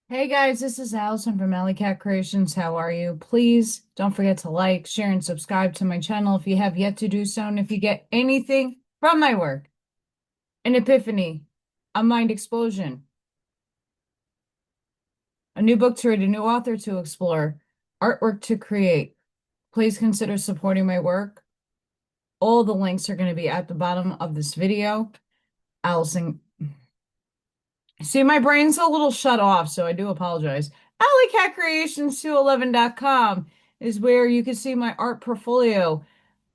Hey guys, this is Allison from Alley Cat Creations. How are you? Please don't forget to like, share, and subscribe to my channel if you have yet to do so. And if you get anything from my work, an epiphany, a mind explosion, a new book to read, a new author to explore, artwork to create, please consider supporting my work. All the links are going to be at the bottom of this video. Allison, see, my brain's a little shut off, so I do apologize. AlleyCatCreations211.com is where you can see my art portfolio.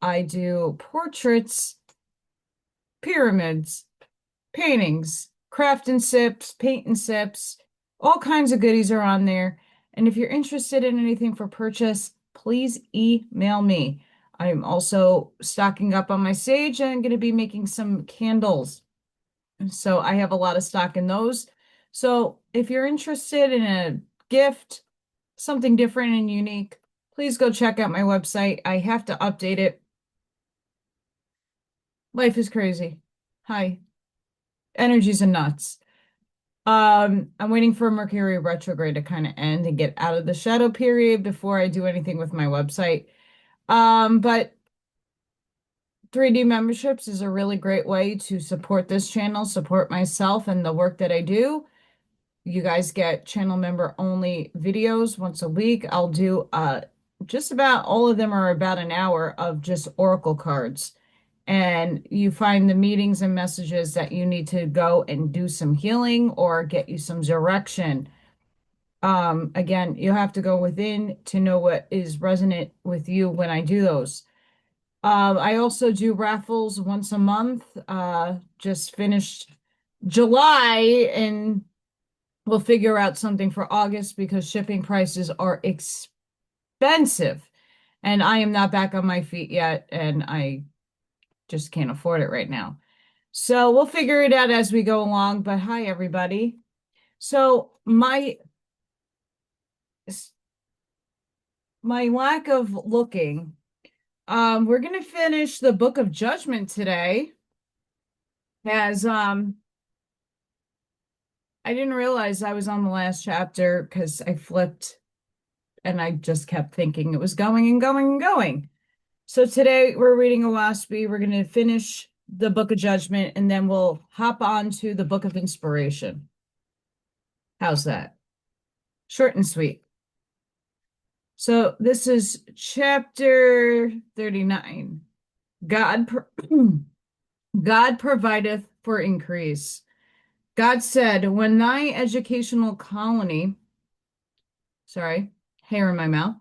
I do portraits, pyramids, paintings, craft and sips, paint and sips, all kinds of goodies are on there. And if you're interested in anything for purchase, please email me. I'm also stocking up on my sage and I'm going to be making some candles. So I have a lot of stock in those. So if you're interested in a gift, something different and unique, please go check out my website. I have to update it. Life is crazy. Hi. Energies are nuts. I'm waiting for Mercury retrograde to kind of end and get out of the shadow period before I do anything with my website. But 3D memberships is a really great way to support this channel, support myself and the work that I do. You guys get channel member only videos once a week. I'll do just about all of them are about an hour of just oracle cards. And you find the meetings and messages that you need to go and do some healing or get you some direction. Again, you have to go within to know what is resonant with you when I do those. I also do raffles once a month. Just finished July and we'll figure out something for August because shipping prices are expensive and I am not back on my feet yet and I just can't afford it right now. So we'll figure it out as we go along. But hi, everybody. So my lack of looking, we're gonna finish the Book of Judgment today. As I didn't realize I was on the last chapter because I flipped and I just kept thinking it was going and going and going. So today we're reading Oahspe. We're going to finish the Book of Judgment and then we'll hop on to the Book of Inspiration. How's that? Short and sweet. So this is chapter 39. God, God provideth for increase. God said, when thy educational colony, hair in my mouth,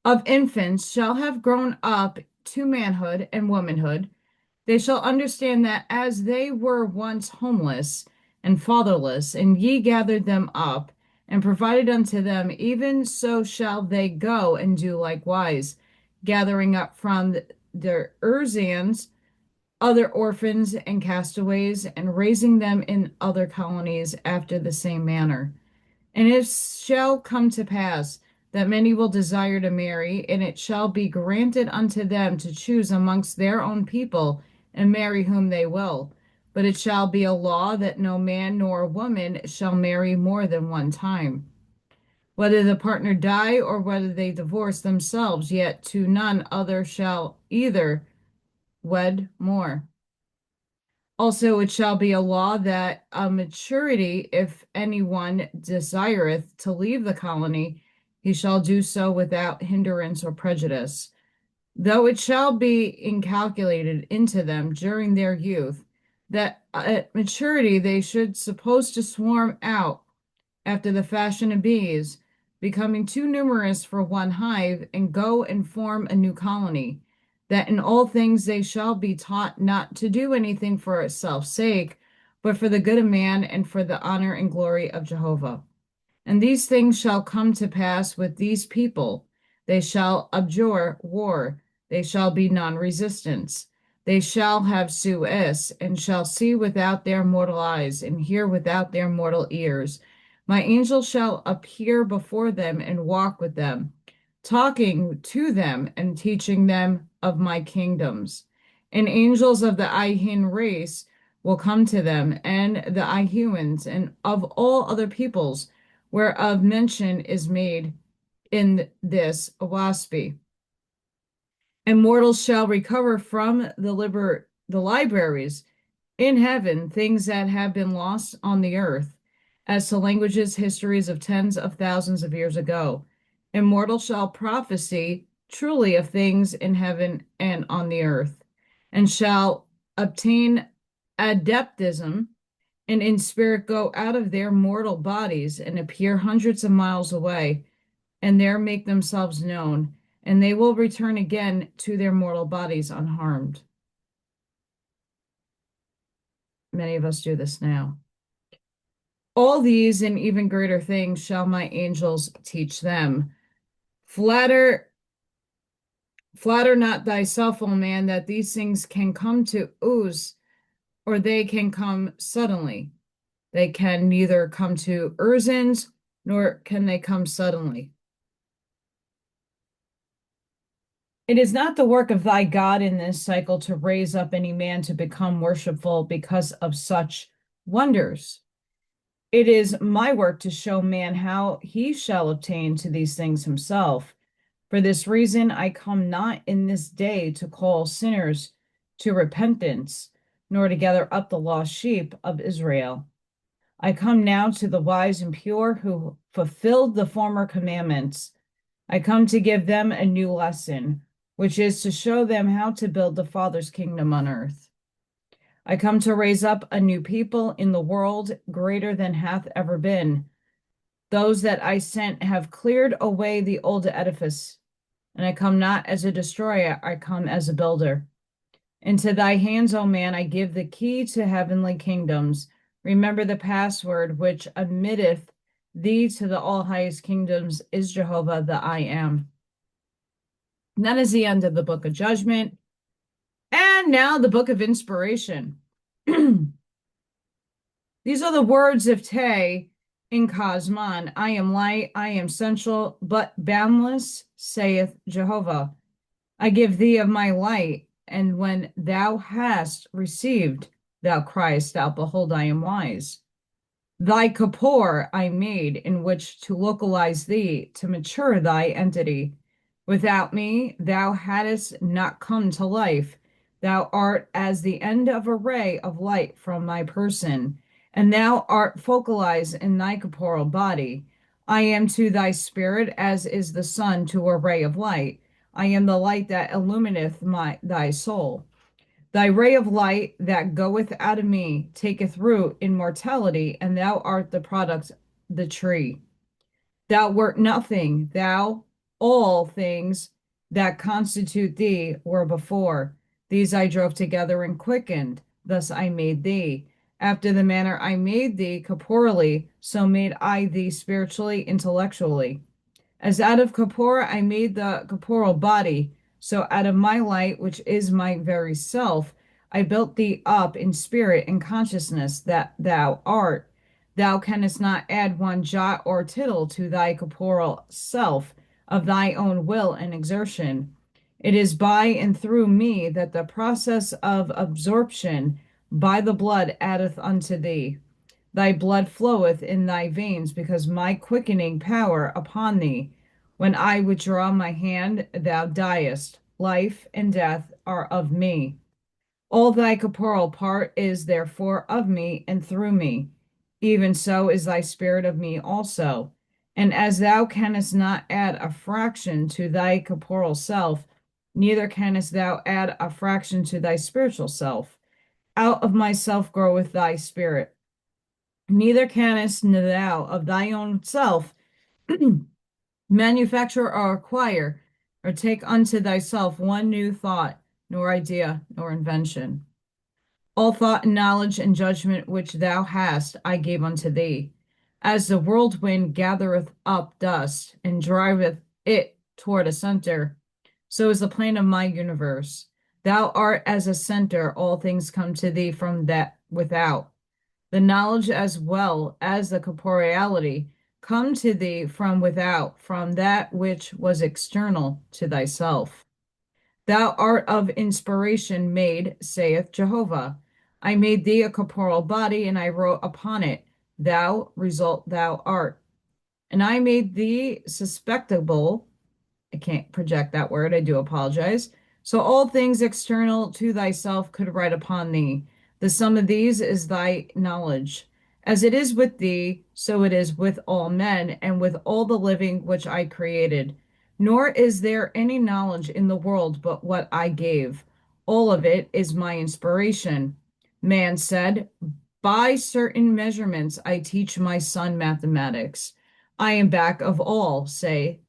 of infants shall have grown up to manhood and womanhood, they shall understand that as they were once homeless and fatherless, and ye gathered them up and provided unto them, even so shall they go and do likewise, gathering up from their urzans other orphans and castaways, and raising them in other colonies after the same manner. And it shall come to pass that many will desire to marry, and it shall be granted unto them to choose amongst their own people and marry whom they will. But it shall be a law that no man nor woman shall marry more than one time. Whether the partner die or whether they divorce themselves, yet to none other shall either wed more. Also, it shall be a law that a maturity, if anyone desireth to leave the colony, he shall do so without hindrance or prejudice. Though it shall be inculcated into them during their youth, that at maturity they should suppose to swarm out after the fashion of bees, becoming too numerous for one hive, and go and form a new colony, that in all things they shall be taught not to do anything for itself sake, but for the good of man and for the honor and glory of Jehovah. And these things shall come to pass with these people. They shall abjure war. They shall be non-resistance. They shall have sues, and shall see without their mortal eyes, and hear without their mortal ears. My angel shall appear before them and walk with them, talking to them and teaching them of my kingdoms. And angels of the Ihin race will come to them, and the Ihuans, and of all other peoples whereof mention is made in this Oahspe. And mortals shall recover from the libraries in heaven things that have been lost on the earth, as to languages, histories of tens of thousands of years ago. And mortals shall prophesy truly of things in heaven and on the earth, and shall obtain adeptism, and in spirit go out of their mortal bodies and appear hundreds of miles away, and there make themselves known, and they will return again to their mortal bodies unharmed. Many of us do this now. All these and even greater things shall my angels teach them. Flatter not thyself, O man, that these things can come to Uz, or they can come suddenly. They can neither come to Urzins, nor can they come suddenly. It is not the work of thy God in this cycle to raise up any man to become worshipful because of such wonders. It is my work to show man how he shall obtain to these things himself. For this reason, I come not in this day to call sinners to repentance, nor to gather up the lost sheep of Israel. I come now to the wise and pure who fulfilled the former commandments. I come to give them a new lesson, which is to show them how to build the Father's kingdom on earth. I come to raise up a new people in the world greater than hath ever been. Those that I sent have cleared away the old edifice, and I come not as a destroyer, I come as a builder. Into thy hands, O man, I give the key to heavenly kingdoms. Remember the password which admitteth thee to the all highest kingdoms is Jehovah the I am. And that is the end of the book of Judgment. And now the book of inspiration. These are the words of Te in Kazman. I am light, I am central, but boundless, saith Jehovah. I give thee of my light, and when thou hast received, thou criest out, behold, I am wise. Thy Kapoor I made in which to localize thee, to mature thy entity. Without me, thou hadst not come to life. Thou art as the end of a ray of light from my person, and thou art focalized in thy corporeal body. I am to thy spirit as is the sun to a ray of light. I am the light that illumineth thy soul. Thy ray of light that goeth out of me taketh root in mortality, and thou art the product, the tree. Thou wert nothing, thou, all things that constitute thee were before. These I drove together and quickened, thus I made thee. After the manner I made thee corporally, so made I thee spiritually, intellectually. As out of corpora I made the corporeal body, so out of my light, which is my very self, I built thee up in spirit and consciousness that thou art. Thou canst not add one jot or tittle to thy corporeal self of thy own will and exertion. It is by and through me that the process of absorption by the blood addeth unto thee. Thy blood floweth in thy veins because my quickening power upon thee. When I withdraw my hand, thou diest. Life and death are of me. All thy corporeal part is therefore of me and through me. Even so is thy spirit of me also. And as thou canst not add a fraction to thy corporeal self, neither canst thou add a fraction to thy spiritual self. Out of myself groweth thy spirit. Neither canst thou of thy own self manufacture or acquire or take unto thyself one new thought, nor idea, nor invention. All thought and knowledge and judgment which thou hast, I gave unto thee. As the whirlwind gathereth up dust and driveth it toward a center, so is the plane of my universe. Thou art as a center, all things come to thee from that without. The knowledge as well as the corporeality come to thee from without, from that which was external to thyself. Thou art of inspiration made, saith Jehovah. I made thee a corporeal body, and I wrote upon it, thou result thou art. and I made thee susceptible. I can't project that word. I do apologize. So all things external to thyself could write upon thee. The sum of these is thy knowledge. As it is with thee, so it is with all men and with all the living which I created. Nor is there any knowledge in the world but what I gave. All of it is my inspiration. Man said, by certain measurements I teach my son mathematics. I am back of all, saith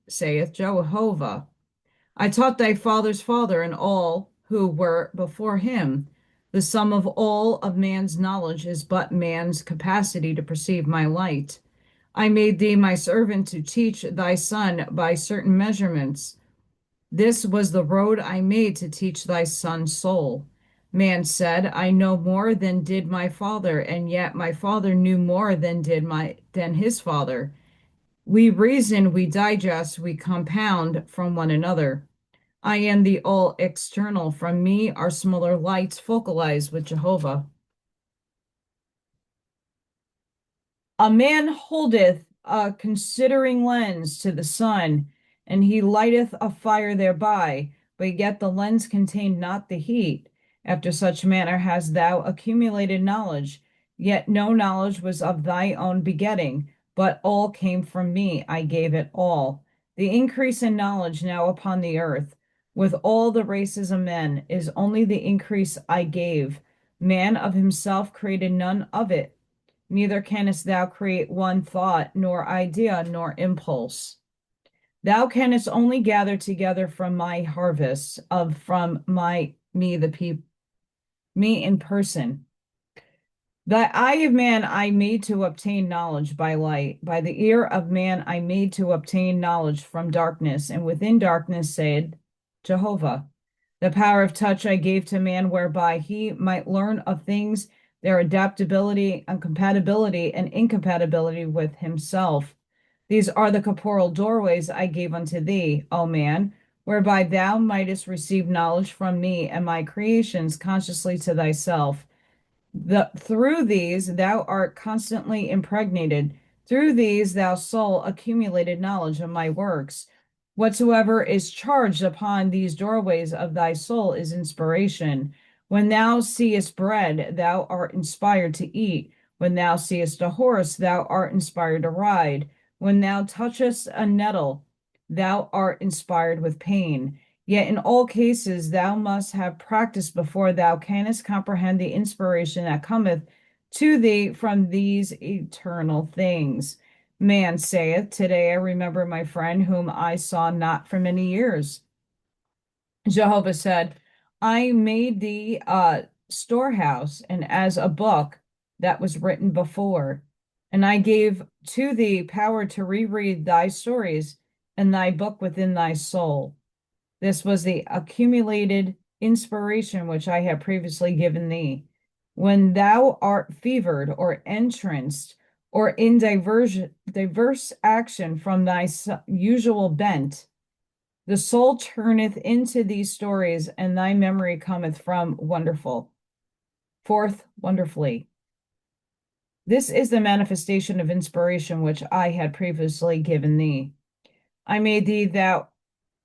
Jehovah. I taught thy father's father and all who were before him. The sum of all of man's knowledge is but man's capacity to perceive my light. I made thee my servant to teach thy son by certain measurements. This was the road I made to teach thy son's soul. Man said, I know more than did my father, and yet my father knew more than his father. We reason, we digest, we compound from one another. I am the all external. From me are smaller lights focalized with Jehovah. A man holdeth a considering lens to the sun, and he lighteth a fire thereby, but yet the lens contained not the heat. After such manner hast thou accumulated knowledge, yet no knowledge was of thy own begetting, but all came from me. I gave it all. The increase in knowledge now upon the earth, with all the races of men, is only the increase I gave. Man of himself created none of it. Neither canst thou create one thought, nor idea, nor impulse. Thou canst only gather together from my harvest of from me in person. The eye of man I made to obtain knowledge by light. By the ear of man I made to obtain knowledge from darkness. And within darkness said Jehovah. The power of touch I gave to man, whereby he might learn of things, their adaptability and compatibility and incompatibility with himself. These are the corporeal doorways I gave unto thee, O man, whereby thou mightest receive knowledge from me and my creations consciously to thyself. Through these thou art constantly impregnated. Through these thou soul accumulated knowledge of my works. Whatsoever is charged upon these doorways of thy soul is inspiration. When thou seest bread, thou art inspired to eat. When thou seest a horse, thou art inspired to ride. When thou touchest a nettle, thou art inspired with pain. Yet in all cases thou must have practiced before thou canst comprehend the inspiration that cometh to thee from these eternal things. Man saith, today I remember my friend whom I saw not for many years. Jehovah said, I made thee a storehouse and as a book that was written before, and I gave to thee power to reread thy stories and thy book within thy soul. This was the accumulated inspiration which I had previously given thee. When thou art fevered or entranced or in diverse action from thy usual bent, the soul turneth into these stories, and thy memory cometh from forth wonderfully. This is the manifestation of inspiration which I had previously given thee. I made thee thou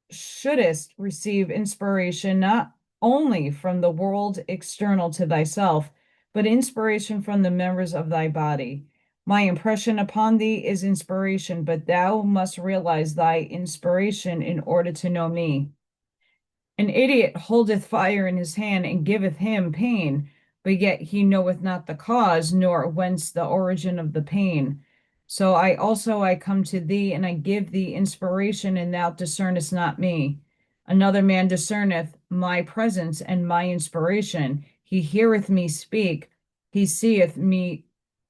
shouldest receive inspiration not only from the world external to thyself, but inspiration from the members of thy body. My impression upon thee is inspiration, but thou must realize thy inspiration in order to know me. An idiot holdeth fire in his hand and giveth him pain, but yet he knoweth not the cause, nor whence the origin of the pain. So I come to thee, and I give thee inspiration, and thou discernest not me. Another man discerneth my presence and my inspiration. He heareth me speak, he seeth me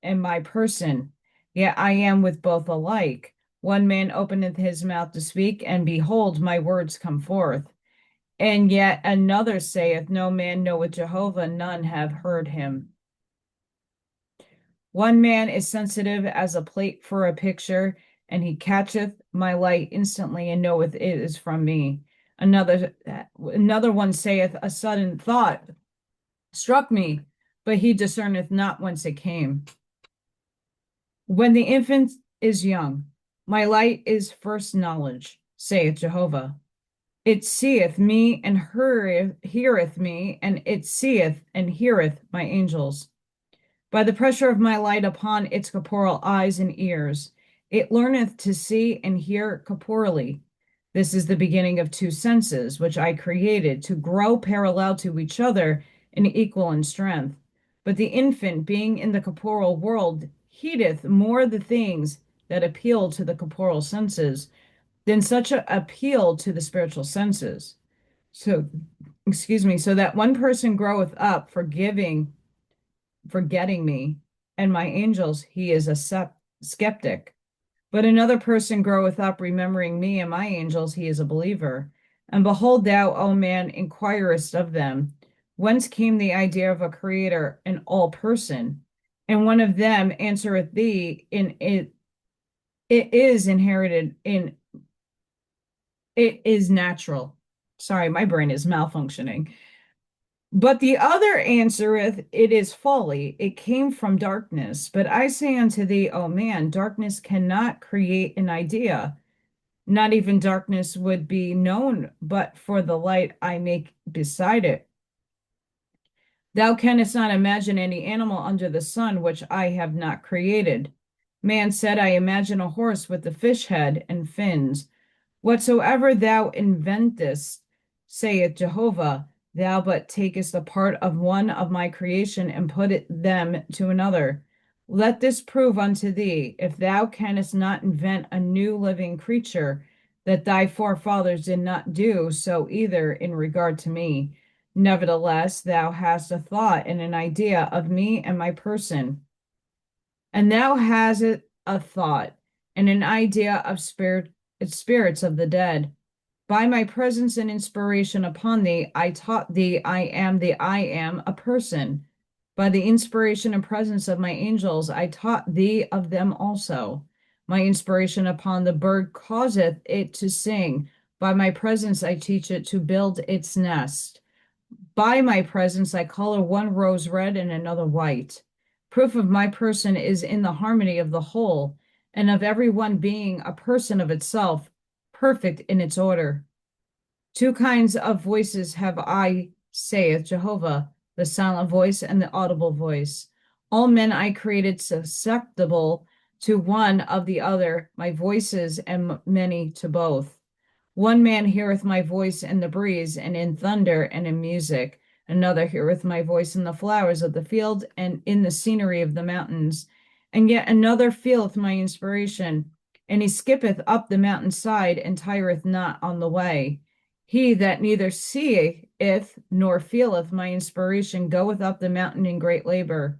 and my person. Yet I am with both alike. One man openeth his mouth to speak, and behold, my words come forth. And yet another saith, no man knoweth Jehovah, none have heard him. One man is sensitive as a plate for a picture, and he catcheth my light instantly and knoweth it is from me. Another one saith, a sudden thought struck me, but he discerneth not whence it came. When the infant is young, My light is first knowledge, saith Jehovah. It seeth me and heareth me, and it seeth and heareth my angels. By the pressure of my light upon its corporal eyes and ears, it learneth to see and hear corporally. This is the beginning of two senses, which I created to grow parallel to each other and equal in strength. But the infant, being in the corporal world, heedeth more the things that appeal to the corporal senses than such a appeal to the spiritual senses. So, excuse me, so that one person groweth up forgetting me, and my angels, he is a skeptic. But another person groweth up remembering me and my angels, he is a believer. And behold, thou, O man, inquirest of them, whence came the idea of a creator in all person? And one of them answereth thee, in it is inherited in it is natural. Sorry, my brain is malfunctioning. But the other answereth, it is folly. It came from darkness. But I say unto thee, O man, darkness cannot create an idea. Not even darkness would be known, but for the light I make beside it. Thou canst not imagine any animal under the sun which I have not created. Man said, I imagine a horse with the fish head and fins. Whatsoever thou inventest, saith Jehovah, thou but takest a part of one of my creation and them to another. Let this prove unto thee, if thou canst not invent a new living creature, that thy forefathers did not do so either in regard to me. Nevertheless, thou hast a thought and an idea of me and my person, and thou hast a thought and an idea of spirits of the dead. By my presence and inspiration upon thee, I taught thee I am a person. By the inspiration and presence of my angels, I taught thee of them also. My inspiration upon the bird causeth it to sing. By my presence, I teach it to build its nest. By my presence, I color one rose red and another white. Proof of my person is in the harmony of the whole, and of every one being a person of itself, perfect in its order. Two kinds of voices have I, saith Jehovah, the silent voice and the audible voice. All men I created susceptible to one of the other, my voices, and many to both. One man heareth my voice in the breeze, and in thunder, and in music. Another heareth my voice in the flowers of the field, and in the scenery of the mountains. And yet another feeleth my inspiration, and he skippeth up the mountain side, and tireth not on the way. He that neither seeth nor feeleth my inspiration goeth up the mountain in great labor.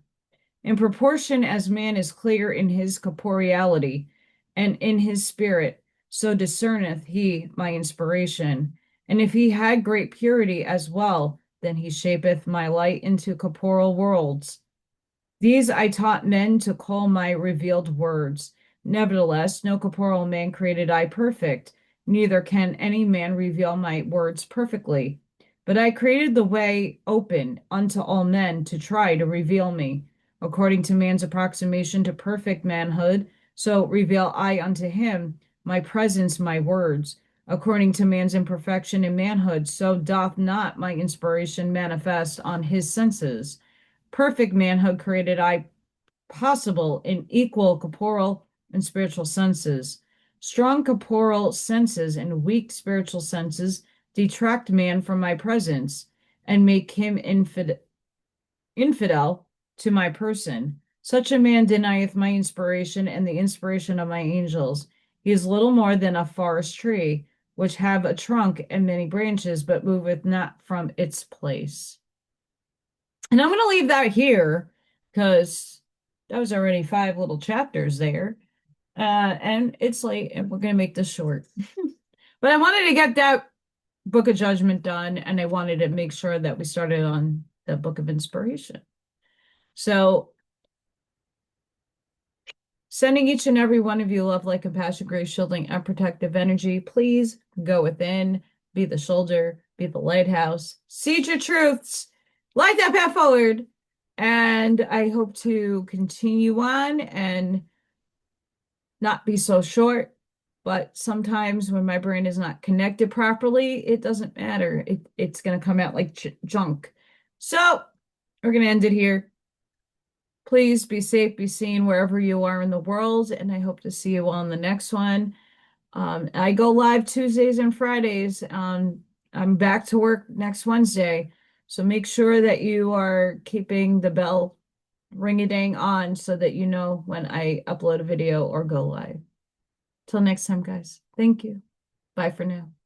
In proportion as man is clear in his corporeality and in his spirit, so discerneth he my inspiration. And if he had great purity as well, then he shapeth my light into corporal worlds. These I taught men to call my revealed words. Nevertheless, no corporal man created I perfect, neither can any man reveal my words perfectly. But I created the way open unto all men to try to reveal me. According to man's approximation to perfect manhood, so reveal I unto him my presence, my words. According to man's imperfection in manhood, so doth not my inspiration manifest on his senses. Perfect manhood created I possible in equal corporal and spiritual senses. Strong corporal senses and weak spiritual senses detract man from my presence and make him infidel to my person. Such a man denieth my inspiration and the inspiration of my angels. He is little more than a forest tree, which have a trunk and many branches, but moveth not from its place. And I'm going to leave that here because that was already 5 little chapters there. And it's late and we're going to make this short. But I wanted to get that Book of Judgment done, and I wanted to make sure that we started on the Book of Inspiration. So, sending each and every one of you love, light, compassion, grace, shielding, and protective energy. Please go within, be the shoulder, be the lighthouse, seed your truths, light that path forward. And I hope to continue on and not be so short. but sometimes when my brain is not connected properly, it doesn't matter. It's going to come out like junk. So we're going to end it here. Please be safe, be seen wherever you are in the world, and I hope to see you on the next one. I go live Tuesdays and Fridays. I'm back to work next Wednesday, so make sure that you are keeping the bell ring-a-dang on so that you know when I upload a video or go live. Till next time, guys. Thank you. Bye for now.